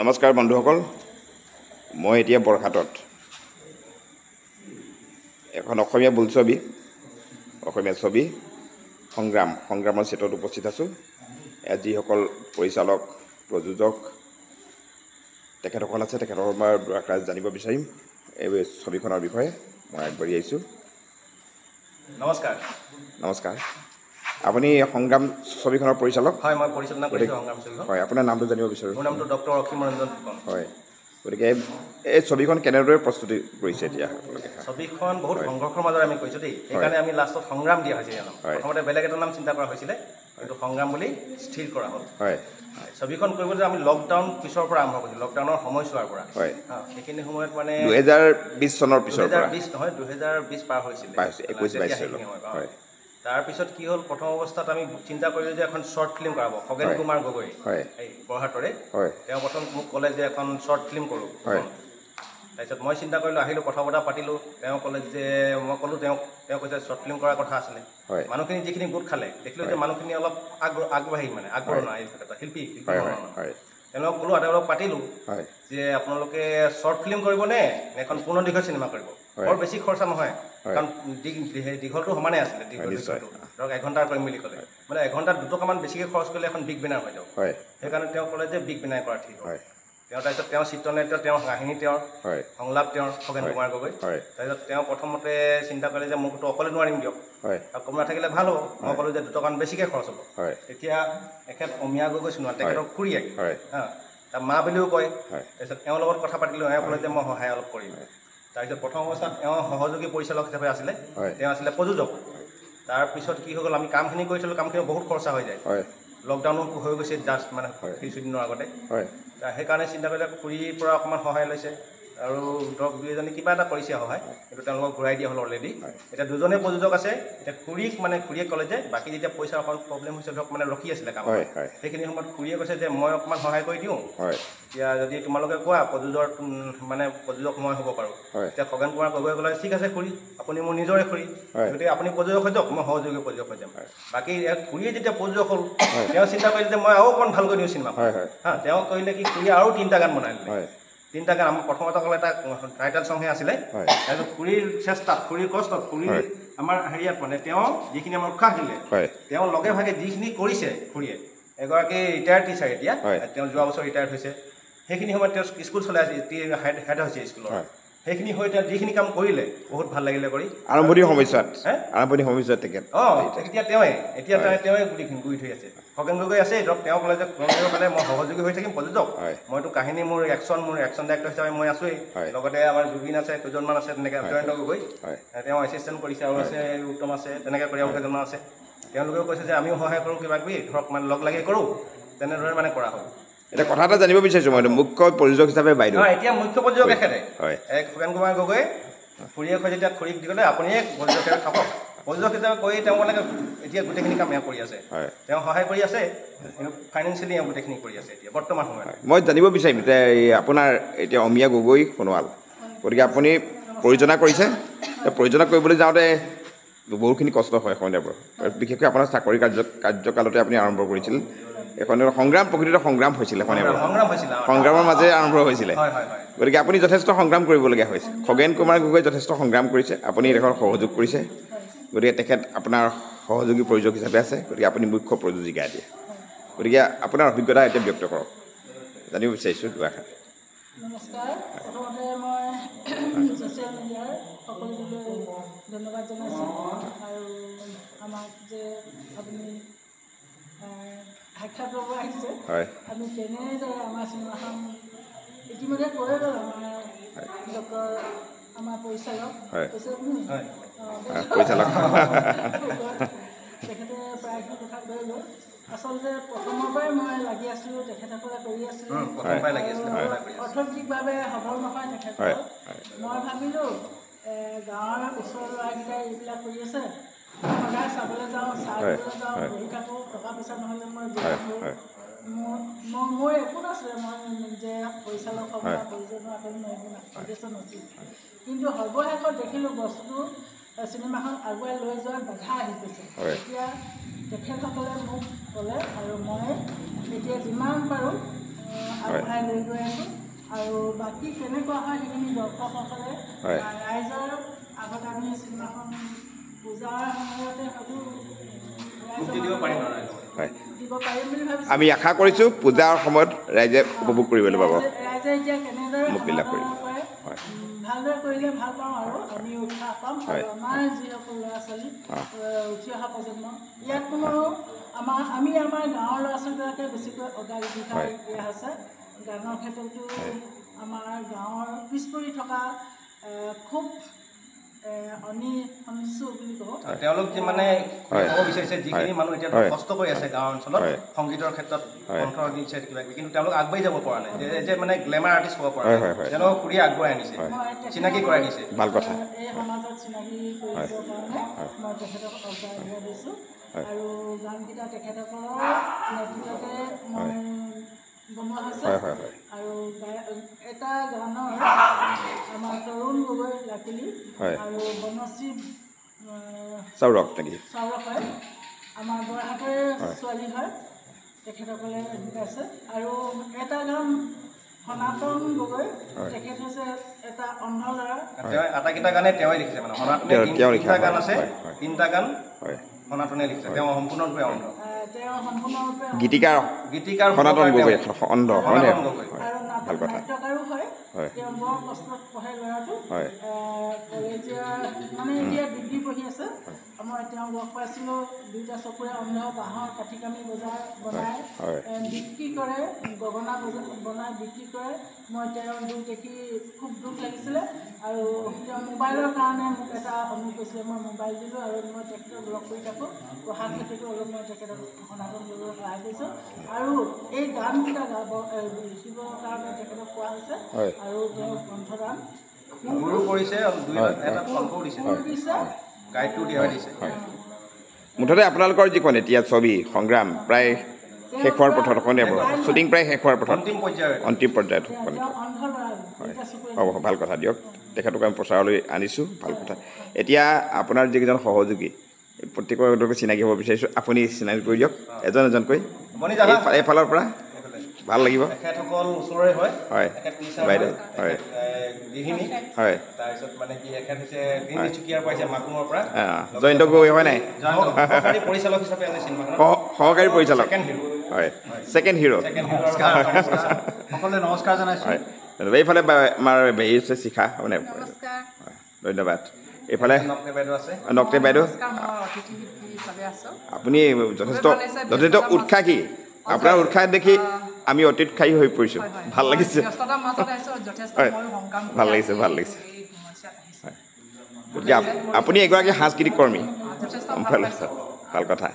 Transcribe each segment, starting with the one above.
নমস্কাৰ বন্ধুসকল, মই এতিয়া বৰঘাটত এখন অসমীয়া বোলছবি সংগ্ৰামৰ ছেটত উপস্থিত আছোঁ। ইয়াত যিসকল পৰিচালক প্ৰযোজক তেখেতসকল আছে তেখেতসকলৰ পৰা জানিব বিচাৰিম এই ছবিখনৰ বিষয়ে। মই আগবাঢ়ি আহিছোঁ। নমস্কাৰ। আপুনি সংগ্ৰাম ছবিখনৰ পৰিচালক? হয়, মই পৰিচালনা কৰিছোঁ সংগ্ৰাম ছবিখন। হয়, আপোনাৰ নামটো জানিব বিচাৰোঁ। মোৰ নামটো ডক্টৰ অসীম ৰঞ্জন ফুকন। হয়, গতিকে এই ছবিখন কেনেদৰে প্ৰস্তুতি কৰিছে এতিয়া আপোনালোকে? ছবিখন বহুত সংঘৰ্ষৰ মাজত আমি কৰিছোঁ দেই, সেইকাৰণে আমি লাষ্টত সংগ্ৰাম দিয়া হৈছে। প্ৰথমতে বেলেগ এটা নাম চিন্তা কৰা হৈছিলে, কিন্তু সংগ্ৰাম বুলি স্থিৰ কৰা হ'ল। হয়, ছবিখন কৰিবলৈ আমি লকডাউন পিছৰ পৰা আৰম্ভ কৰিছোঁ, লকডাউনৰ সময়ছোৱাৰ পৰা। হয়, সেইখিনি সময়ত মানে 2020 চনৰ পিছৰ পৰা। 2020 নহয়, 2020 পাৰ হৈছিলে, 21-22 হয়। তাৰপিছত কি হ'ল, প্ৰথম অৱস্থাত আমি চিন্তা কৰিলোঁ যে এখন শ্বৰ্ট ফিল্ম কৰাব। খগেন কুমাৰ গগৈ এই বৰহাটৰে, তেওঁ প্ৰথম মোক ক'লে যে এখন শ্বৰ্ট ফিল্ম কৰোঁ। তাৰপিছত মই চিন্তা কৰিলোঁ, আহিলোঁ, কথা বতৰা পাতিলোঁ। তেওঁ ক'লে যে, মই ক'লোঁ তেওঁ কৈছে শ্বৰ্ট ফিল্ম কৰাৰ কথা আছিলে। মানুহখিনি যিখিনি গোট খালে দেখিলোঁ যে মানুহখিনি অলপ আগবাঢ়ি মানে আগ্ৰহ নাই, শিল্পী তেওঁলোকক ক'লোঁ, তেওঁলোকক পাতিলোঁ যে আপোনালোকে শ্বৰ্ট ফিল্ম কৰিবনে এখন পূৰ্ণদৈৰ্ঘ্য চিনেমা কৰিব? বৰ বেছি খৰচা নহয়, কাৰণ দীঘলটো সমানে আছিলে, ধৰক 1 ঘণ্টাৰ কৰিম বুলি ক'লে। মানে 1 ঘণ্টাত 2 টকামান বেছিকৈ খৰচ কৰিলে এখন বিগ বেনাৰ হৈ যাব। সেইকাৰণে তেওঁ ক'লে যে বিগ বেনাৰ কৰা ঠিক হয়। তেওঁ তাৰপিছত তেওঁৰ চিত্ৰনাট্য, তেওঁৰ কাহিনী, তেওঁৰ সংলাপ, তেওঁৰ খগেন কুমাৰ গগৈ। তাৰপিছত তেওঁ প্ৰথমতে চিন্তা কৰিলে যে মোকতো অকলে নোৱাৰিম দিয়ক, আৰু কম নাথাকিলে ভাল হ'ব। মই ক'লোঁ যে 2 টকামান বেছিকৈ খৰচ হ'ব। তেতিয়া এখেত অমীয়া গগৈ সোণোৱাল, তেখেতৰ খুৰীয়েক, তাৰ মা বুলিও কয়। তাৰপিছত এওঁৰ লগত কথা পাতিলোঁ, এওঁ ক'লে যে মই সহায় অলপ কৰিম। তাৰপিছত প্ৰথম অৱস্থাত এওঁ সহযোগী পৰিচালক হিচাপে আছিলে, তেওঁ আছিলে প্ৰযোজক। তাৰপিছত কি হৈ গ'ল, আমি কামখিনি কৰি থলোঁ, কামখিনি বহুত খৰচা হৈ যায়। লকডাউনো হৈ গৈছে জাষ্ট মানে কিছুদিনৰ আগতে। সেইকাৰণে চিন্তা কৰিলে খুৰীৰ পৰা অকণমান সহায় লৈছে, আৰু ধৰক 2 এজনী কিবা এটা কৰিছে সহায়, কিন্তু তেওঁলোকক ঘূৰাই দিয়া হ'ল অলৰেডি। এতিয়া 2জনে প্ৰযোজক আছে। এতিয়া খুৰীয়ে ক'লে যে বাকী যেতিয়া পইচা অকণ প্ৰব্লেম হৈছে, ধৰক মানে ৰখি আছিলে কাম, সেইখিনি সময়ত খুৰীয়ে কৈছে যে মই অকণমান সহায় কৰি দিওঁ, এতিয়া যদি তোমালোকে কোৱা প্ৰযোজক মই হ'ব পাৰোঁ। এতিয়া খগেন কুমাৰ গগৈ ক'লে ঠিক আছে খুৰী, আপুনি মোৰ নিজৰে খুৰী, গতিকে আপুনি প্ৰযোজক হৈ যাওক, মই সহযোগী প্ৰযোজক হৈ যাম। বাকী খুৰীয়ে যেতিয়া প্ৰযোজক হ'ল, তেওঁ চিন্তা কৰিলে যে মই আৰু অকণ ভালকৈ দিওঁ চিনেমা। তেওঁ কৰিলে কি, খুৰীয়ে আৰু 3টা গান বনাই দিলে। 3টা গান। আমাৰ প্ৰথমতে অকল এটা টাইটেল চংহে আছিলে। তাৰপিছত খুৰীৰ চেষ্টাত, খুৰীৰ কষ্টত, খুৰীৰ আমাৰ হেৰিয়াত মানে তেওঁ যিখিনি আমাৰ উৎসাহ দিলে, তেওঁ লগে ভাগে যিখিনি কৰিছে খুৰীয়ে, এগৰাকী ৰিটায়াৰ্ড টিচাৰ, এতিয়া তেওঁ যোৱা বছৰ ৰিটায়াৰ্ড হৈছে। সেইখিনি সময়ত তেওঁ স্কুল চলাই আছে, হেড হৈছে স্কুলৰ। সেইখিনি হৈ তেওঁ যিখিনি কাম কৰিলে বহুত ভাল লাগিলে কৰি। আৰম্ভণি সময়ছোৱাত তেখেত তেওঁৱে গুৰি থৈ আছে। খগেন গগৈ আছে, ধৰক তেওঁ ক'লে যে মই সহযোগী হৈ থাকিম প্ৰযোজক, মইতো কাহিনী, মোৰ একশ্যন ডাইৰেক্টৰ হিচাপে মই আছোৱেই, লগতে আমাৰ জুবিন আছে, কেইজনমান আছে, তেনেকৈ জয়ন্ত গগৈ তেওঁ এছিষ্টেণ্ট কৰিছে, আৰু আছে উত্তম আছে, তেনেকৈ কৰি আৰু কেইজনমান আছে। তেওঁলোকেও কৈছে যে আমিও সহায় কৰোঁ, কিবা কিবি ধৰক মানে লগ লাগি কৰোঁ, তেনেদৰে মানে কৰা হ'ল। এতিয়া কথা এটা জানিব বিচাৰিছোঁ, মই মুখ্য প্ৰযোজক হিচাপে বাইদেউ। এতিয়া মুখ্য প্ৰযোজক এখেতে খগেন কুমাৰ গগৈ। খুৰীয়েক হৈ যেতিয়া খুৰীক দি ক'লে আপুনিয়ে প্ৰযোজক হিচাপে থাকক, প্ৰযোজক হিচাপে কৰি তেওঁ মানে এতিয়া গোটেইখিনি কাম এওঁ কৰি আছে, তেওঁ সহায় কৰি আছে, কিন্তু ফাইনেন্সিয়েলি এওঁ গোটেইখিনি কৰি আছে এতিয়া বৰ্তমান সময়ত। মই জানিব বিচাৰিম এতিয়া আপোনাৰ এতিয়া অমীয়া গগৈ সোণোৱাল, গতিকে আপুনি পৰিচালনা কৰিছে, পৰিচালনা কৰিবলৈ যাওঁতে বহুখিনি কষ্ট হয় সন্ধিয়াৰ, বিশেষকৈ আপোনাৰ চাকৰি কাৰ্যকালতে আপুনি আৰম্ভ কৰিছিল। এখন সংগ্ৰাম, প্ৰকৃত সংগ্ৰাম হৈছিলে, সংগ্ৰামৰ মাজেৰে আৰম্ভ হৈছিলে। গতিকে আপুনি যথেষ্ট সংগ্ৰাম কৰিবলগীয়া হৈছে। খগেন কুমাৰ গগৈ যথেষ্ট সংগ্ৰাম কৰিছে, আপুনি এখন সহযোগ কৰিছে, গতিকে তেখেত আপোনাৰ সহযোগী প্ৰযোজক হিচাপে আছে, গতিকে আপুনি মুখ্য প্ৰযোজিকা দিয়ে। গতিকে আপোনাৰ অভিজ্ঞতা এতিয়া ব্যক্ত কৰক, জানিব বিচাৰিছোঁ দুআষাৰ। নমস্কাৰ। প্ৰথমতে মই ছ'চিয়েল মিডিয়াৰ সকলোকে ধন্যবাদ জনাইছোঁ, আৰু আমাক যে আপুনি সাক্ষাৎ ল'ব আহিছে। আমি কেনেদৰে আমাৰ চিনেমাখন ইতিমধ্যে কৈ গ'ল আমাৰ পৰিচালক তেখেতে প্ৰায়খিনি কথা কৈ গ'ল। আচলতে প্ৰথমৰ পৰাই মই লাগি আছিলোঁ, তেখেতসকলে কৰি আছিলোঁ, অৰ্থনৈতিকভাৱে সবল নহয় তেখেতসকল। মই ভাবিলোঁ গাঁৱৰ ওচৰৰ ল'ৰাকেইটাই এইবিলাক কৰি আছে, সদায় চাবলৈ যাওঁ, চাই যাওঁ, বহি থাকোঁ, টকা পইচা নহ'লে মই মোৰ একো নাছিলে, মই নিজে পৰিচালক হ'ব বা প্ৰয়োজনীয় উদ্দেশ্য নাছিল। কিন্তু সৰ্বশেষত দেখিলোঁ বস্তুটো চিনেমাখন আগুৱাই লৈ যোৱাত বাধা আহি গৈছে। এতিয়া তেখেতসকলে মোক ক'লে, আৰু মই এতিয়া যিমান পাৰোঁ আগবঢ়াই লৈ গৈ আছোঁ আৰু বাকী কেনেকুৱা হয় সেইখিনি দৰ্শকসকলে ৰাইজৰ আগত আমি চিনেমাখন পূজাৰ সময়তে দিব পাৰিম বুলি ভাবিছোঁ। আমি আশা কৰিছোঁ পূজাৰ সময়ত ৰাইজে উপভোগ কৰিবলৈ পাব। ৰাইজে এতিয়া কেনেদৰে মুকলিলাভ কৰিব ভালদৰে কৰিলে ভাল পাওঁ আৰু আমি উৎসাহ পাম আৰু আমাৰ যিসকল ল'ৰা ছোৱালী উঠি অহা প্ৰজন্ম ইয়াত কোনো আমি আমাৰ গাঁৱৰ ল'ৰা ছোৱালীবিলাকে বেছিকৈ অগ্ৰাধিকাৰ দিয়া হৈছে। গানৰ ক্ষেত্ৰতো আমাৰ গাঁৱৰ পিছ পৰি থকা খুব তেওঁলোক যে মানে ক'ব বিচাৰিছে যিখিনি মানুহ এতিয়া কষ্ট কৰি আছে গাঁও অঞ্চলত সংগীতৰ ক্ষেত্ৰত কণ্ঠ দিছে কিবা কিবি, কিন্তু তেওঁলোক আগবাঢ়ি যাব পৰা নাই, যে মানে গ্লেমাৰ আৰ্টিষ্ট হ'ব পৰা নাই, তেওঁলোকক খুৰীয়ে আগুৱাই আনিছে, চিনাকি কৰাই দিছে। ভাল কথা। এই সমাজত চিনাকি কৰিবৰ কাৰণে মই তেখেতক অগ্ৰাধিকাৰ দিছোঁ আৰু গানকেইটা তেখেতসকলৰ নেতৃত্বতে মই বনোৱা হৈছে আৰু এটা গানৰ আমাৰ তৰুণ গগৈ লাকিলি আৰু বনশ্ৰী চাউৰক নেকি চাউৰক হয়, আমাৰ বৰহাটৰে ছোৱালী হয়, তেখেতসকলে গাইছে আৰু এটা গান সনাতন গগৈ, তেখেত হৈছে এটা অন্ধ ল'ৰা। আটাইকেইটা গানে তেওঁৱে লিখিছে, মানে সনাতনে তিনিটা গান আছে, তিনিটা গান সনাতনে লিখিছে, তেওঁ সম্পূৰ্ণৰূপে অন্ধ। গীতিকাৰ সনাতন গগৈ অন্ধ হয়নে? ভাল কথা। নাট্যকাৰো হয়, তেওঁ বৰ কষ্টত পঢ়ে ল'ৰাটো, কলেজীয়া মানে এতিয়া ডিগ্ৰী পঢ়ি আছে। মই তেওঁ লগ পাইছিলোঁ, দুইটা চকুৰে অন্ধ, বাঁহৰ কাঠি কামি বনাই বিক্ৰী কৰে, গগনা বনাই বিক্ৰী কৰে। মই তেওঁৰ দুখ দেখি খুব দুখ লাগিছিলে আৰু তেওঁ মোবাইলৰ কাৰণে মোক এটা অনুৰোধ কৰিছিলে, মই মোবাইল দিলোঁ আৰু মই তেখেতক লগ কৰি থাকোঁ, পঢ়াৰ ক্ষেত্ৰতো অলপ মই তেখেতক সনাতন গগৈক সহায় কৰিছোঁ আৰু এই গানকেইটা লিখিবৰ কাৰণে তেখেতক কোৱা হৈছে আৰু তেওঁ কণ্ঠদান মুঠতে আপোনালোকৰ যিখন এতিয়া ছবি সংগ্ৰাম প্ৰায় শেষ হোৱাৰ পথত হয়নে বাৰু? শ্বুটিং প্ৰায় শেষ হোৱাৰ পথত, অন্তিম পৰ্যায়ত। হ'ব, ভাল কথা দিয়ক, তেখেতক আমি প্ৰচাৰলৈ আনিছোঁ, ভাল কথা। এতিয়া আপোনাৰ যিকেইজন সহযোগী প্ৰত্যেককে চিনাকি হ'ব বিচাৰিছোঁ, আপুনি চিনাকি কৰি দিয়ক এজন এজনকৈ এইফালৰ পৰা, ভাল লাগিব। তেখেতসকল ওচৰৰে হয়, বাইদেউ হয়, হয়, তাৰপিছত মানে কি এখেত হৈছে তিনিচুকীয়াৰ পৰা, মাকুমৰ পৰা জয়ন্ত গগৈ হয় নাই, পৰিচালক হিচাপে আছে চিনেমাখন, সহকাৰী পৰিচালক হয়, ছেকেণ্ড হিৰো। সকলোৱে নমস্কাৰ জনাইছোঁ। এইফালে আমাৰ হেৰি হৈছে শিখা মানে, ধন্যবাদ। এইফালে নক্তে বাইদেউ, আপুনি যথেষ্ট উৎসাহী, আপোনাৰ উৎসাহ দেখি আমি অতি উৎসাহী হৈ পৰিছোঁ, ভাল লাগিছে, হয়, ভাল লাগিছে, ভাল লাগিছে। গতিকে আপুনি এগৰাকী সাংস্কৃতিক কৰ্মী, ভাল কথা,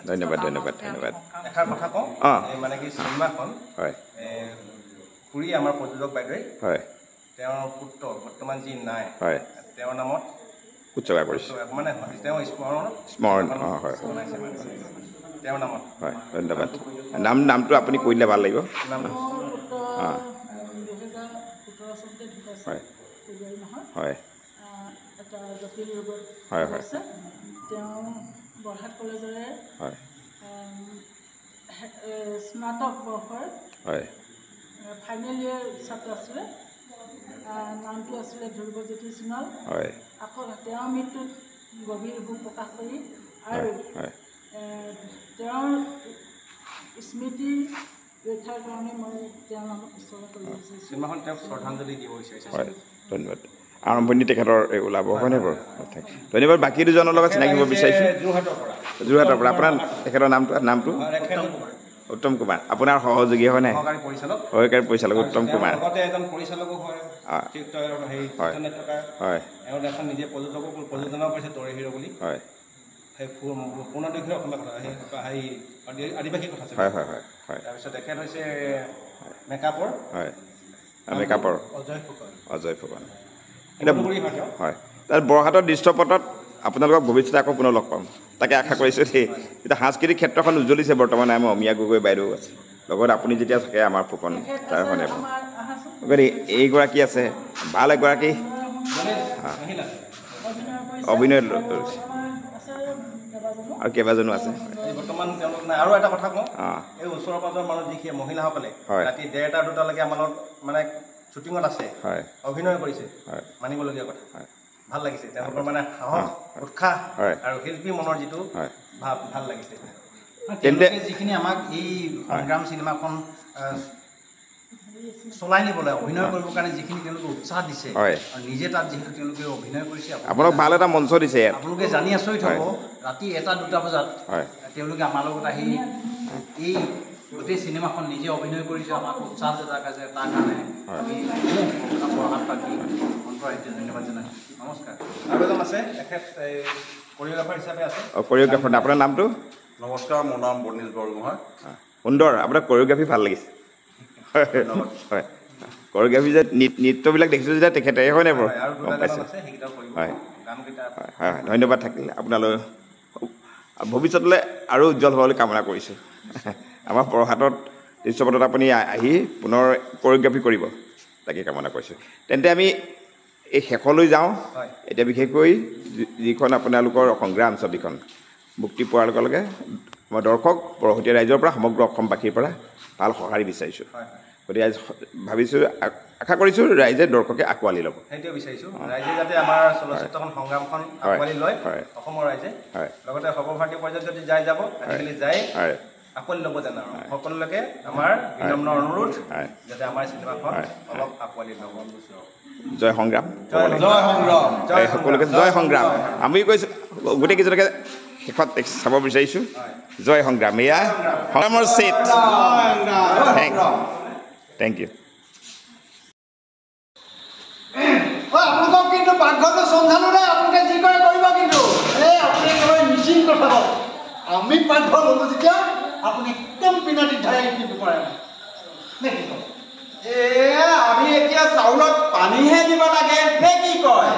ধন্যবাদ ধন্যবাদ ধন্যবাদ। এষাৰ কথা কওঁ, মানে কি চিনেমাখন হয়, খুৰী আমাৰ প্ৰযোজক বাইদেৱে হয়, তেওঁৰ পুত্ৰ বৰ্তমান যি নাই, হয়, তেওঁৰ নামত উৎসৰ্গা কৰিছোঁ, মানে তেওঁৰ স্মৰণ, হয়, তেওঁৰ নামত, হয়, ধন্যবাদ। নামটো আপুনি কৈ দিলে ভাল লাগিব। হয়, হয়, হয়, হয়, তেওঁ বৰহাট কলেজৰে হয়, স্নাতক বৰ্ষৰ হয়, ফাইনেল ইয়েৰ ছাত্ৰ আছিলে, নামটো আছিলে ধ্ৰুৱজ্যোতি সোণোৱাল। হয়, আকৌ তেওঁৰ মৃত্যুত গভীৰ দুখ প্ৰকাশ কৰি আৰু তেওঁৰ স্মৃতি ৰক্ষাৰ কাৰণে মই তেওঁৰ নামত উৎসৰ্গা কৰিব বিচাৰিছোঁ। চিনেমাখন তেওঁক শ্ৰদ্ধাঞ্জলি দিব বিচাৰিছোঁ। হয়, ধন্যবাদ। আৰম্ভণি তেখেতৰ ওলাব হয়নে বাৰু? ধন্যবাদ। বাকী দুজনৰ লগত চিনাকি হ'ব বিচাৰিছোঁ। যোৰহাটৰ পৰা। আপোনাৰ তেখেতৰ নামটো উত্তম কুমাৰ, আপোনাৰ সহযোগী হয় নাই? সহকাৰী পৰিচালক উত্তম কুমাৰ, নিজে প্ৰযোজনা কৰিছে তৰে হিৰ বুলি, হয়, আদিবাসী কথা, হয়, হয়, হয়, হয়। তাৰপিছত তেখেত হৈছে মেকআপৰ, হয়, মেকআপৰ অজয় ফুকন। এতিয়া হয়, তাত বৰহাটৰ দৃশ্যপটত আপোনালোকক ভৱিষ্যতে আকৌ পুনৰ লগ পাম, তাকে আশা কৰিছোঁ দেই। এতিয়া সাংস্কৃতিক ক্ষেত্ৰখন উজ্জ্বলিছে বৰ্তমানে, আমাৰ অমীয়া গগৈ বাইদেউ আছে, লগত আপুনি যেতিয়া থাকে আমাৰ ফুকন তাৰ হয়নে? গতিকে এইগৰাকী আছে, ভাল এগৰাকী অভিনয় আৰু কেইবাজনো আছে বৰ্তমান তেওঁলোক নাই। আৰু এটা কথা কওঁ, এই ওচৰৰ পাজৰৰ মানুহ যিখিনি মহিলাসকলে ৰাতি 1:30 2টালৈকে আমাৰ লগত মানে শ্বুটিঙত আছে, অভিনয় কৰিছে, মানিবলগীয়া কথা। ভাল লাগিছে তেওঁলোকৰ মানে সাহস, উৎসাহ আৰু শিল্পী মনৰ যিটো ভাৱ ভাল লাগিছে। তেওঁলোকে যিখিনি আমাক এই সংগ্ৰাম চিনেমাখন চলাই নিবলৈ অভিনয় কৰিবৰ কাৰণে যিখিনি তেওঁলোকে উৎসাহ দিছে আৰু নিজে তাত যিহেতু তেওঁলোকে অভিনয় কৰিছে, আপোনাক ভাল এটা মঞ্চ দিছে। আপোনালোকে জানি আচৰিত হ'ব, ৰাতি 1টা 2টা বজাত তেওঁলোকে আমাৰ লগত আহি এই গোটেই চিনেমাখন নিজে অভিনয় কৰিছে, আমাক উৎসাহ দিছে। তাৰ কাৰণে আমি হাত পাতি অন্তৰাজ্য ধন্যবাদ জনাইছোঁ। নমস্কাৰ। আৰু এজন আছে, তেখেত কোৰিঅ'গ্ৰাফাৰ হিচাপে আছে। কোৰিঅ'গ্ৰাফাৰ, আপোনাৰ নামটো? নমস্কাৰ, মোৰ নাম বৰ্ণিল বৰগোহাঁই। সুন্দৰ, আপোনাৰ কোৰিঅ'গ্ৰাফী ভাল লাগিছে। হয়, কোৰিঅ'গ্ৰাফী যে নৃত্যবিলাক দেখিছোঁ যেতিয়া তেখেতে হয় নাই বাৰু? গম পাইছোঁ। হয় হয়, ধন্যবাদ থাকিলে আপোনালৈ। ভৱিষ্যতলৈ আৰু উজ্জ্বল হ'বলৈ কামনা কৰিছোঁ। আমাৰ বৰহাটত দৃশ্যপটত আপুনি আহি পুনৰ কোৰিঅ'গ্ৰাফী কৰিব, তাকে কামনা কৰিছোঁ। তেন্তে আমি এই শেষলৈ যাওঁ। এতিয়া বিশেষকৈ যিখন আপোনালোকৰ সংগ্ৰাম ছবিখন মুক্তি পোৱাৰ লগে লগে মই দৰ্শক বৰহতীয়া ৰাইজৰ পৰা সমগ্ৰ অসমবাসীৰ পৰা ভাল সঁহাৰি বিচাৰিছোঁ। গতিকে ভাবিছোঁ, আশা কৰিছোঁ ৰাইজে দৰ্শকে আঁকোৱালি ল'ব। সেইটোৱে বিচাৰিছোঁ, ৰাইজে যাতে আমাৰ চলচ্চিত্ৰখন সংগ্ৰামখন আঁকোৱালি লয়, অসমৰ ৰাইজে। লগতে সৰ্বভাৰতীয় পৰ্যায়ত যদি যাব আজিকালি যায় আঁকোৱালি ল'ব জানো। সকলোকে আমাৰ বিনম্ৰ অনুৰোধ যাতে আমাৰ চিনেমাখন অলপ আঁকোৱালি ল'ব। জয় সংগ্ৰাম, জয় সংগ্ৰাম, সকলোকে জয় সংগ্ৰাম। আমি কৈছোঁ গোটেইকেইজনকে শেষত চাব বিচাৰিছোঁ জয় সংগ্ৰাম। এয়া সংগ্ৰামৰ ছেট। Thank U. আপোনালোকক কিন্তু পাকঘৰটো চম্ভালো নাই, আপোনালোকে যি কৰে কৰিব। কিন্তু এই আপুনি একেবাৰে নিশ্চিন্ত থাকক, আমি পাকঘৰ ল'লোঁ যেতিয়া আপুনি একদম বিনা দ্বিধাই কিন্তু কৰে। আমি এতিয়া চাউলত পানীহে দিব লাগে নে কি কয়?